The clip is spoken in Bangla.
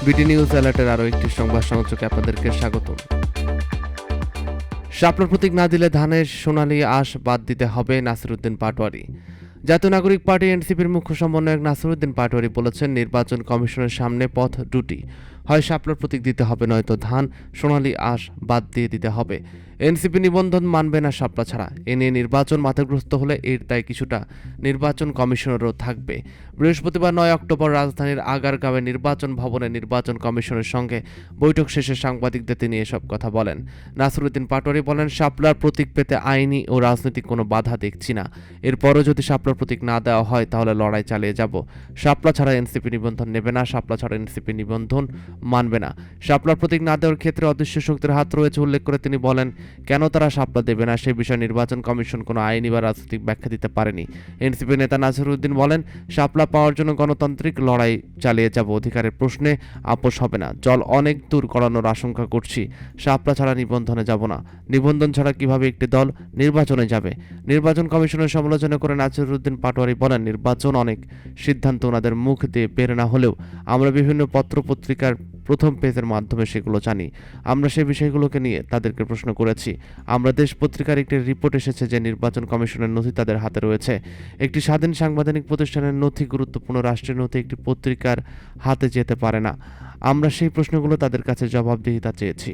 বিডি নিউজ অ্যালার্টের আরও একটি সংবাদ সংযোগে আপনাদেরকে স্বাগতম। শাপলার প্রতীক না দিলে ধানের সোনালী আঁশ বাদ দিতে হবে, নাসিরউদ্দিন পাটোয়ারি। জাতীয় নাগরিক পার্টি এনসিপির মুখ্য সমন্বয়ক নাসিরউদ্দিন পাটোয়ারি বলেছেন, নির্বাচন কমিশনের সামনে পথ দুটি, হয় শাপলার প্রতীক দিতে হবে, নয়তো ধান সোনালী আঁশ বাদ দিয়ে দিতে হবে। এনসিপি নিবন্ধন মানবে না শাপলা ছাড়া। এ নিয়ে নির্বাচন বাধাগ্রস্ত হলে এর দায় কিছুটা নির্বাচন কমিশনেরও থাকবে। বৃহস্পতিবার 9 অক্টোবর রাজধানীর আগারগাঁওয়ে নির্বাচন ভবনে নির্বাচন কমিশনের সঙ্গে বৈঠক শেষে সাংবাদিকদের তিনি এসব কথা বলেন। নাসিরউদ্দিন পাটোয়ারি বলেন, শাপলার প্রতীক পেতে আইনি ও রাজনৈতিক কোনো বাধা দেখছি না। এরপরও যদি শাপলার প্রতীক না দেওয়া হয় তাহলে লড়াই চালিয়ে যাব। শাপলা ছাড়া এনসিপি নিবন্ধন নেবে না, শাপলা ছাড়া এনসিপি নিবন্ধন মানবে না। শাপলার প্রতীক না দেওয়ার ক্ষেত্রে অদৃশ্য শক্তির হাত রয়েছে উল্লেখ করে তিনি বলেন, কেন তারা শাপলা দেবে না সে বিষয়ে নির্বাচন কমিশন কোনো আইনি বা রাজনৈতিক ব্যাখ্যা দিতে পারেনি। এনসিপি নেতা নাসিরউদ্দিন বলেন, শাপলা পাওয়ার জন্য গণতান্ত্রিক লড়াই চালিয়ে যাব, অধিকারের প্রশ্নে আপোষ হবে না। জল অনেক দূর গড়ানোর আশঙ্কা করছি, শাপলা ছাড়া নিবন্ধনে যাব না। নিবন্ধন ছাড়া কিভাবে একটি দল নির্বাচনে যাবে? নির্বাচন কমিশনের সমালোচনা করে নাসিরউদ্দিন পাটোয়ারি বলেন, নির্বাচন অনেক সিদ্ধান্ত ওনাদের মুখ দিয়ে বের না হলেও আমরা বিভিন্ন পত্রপত্রিকার প্রথম পেজের মাধ্যমে সেগুলো জানি। আমরা সেই বিষয়গুলোকে নিয়ে তাদেরকে প্রশ্ন করেছি। আমরা দেশ পত্রিকার একটি রিপোর্ট এসেছে যে নির্বাচন কমিশনের নথি তাদের হাতে রয়েছে। একটি স্বাধীন সাংবিধানিক প্রতিষ্ঠানের নথি, গুরুত্বপূর্ণ রাষ্ট্রীয় নথি একটি পত্রিকার হাতে যেতে পারে না। আমরা সেই প্রশ্নগুলো তাদের কাছে জবাবদিহিতা চেয়েছি।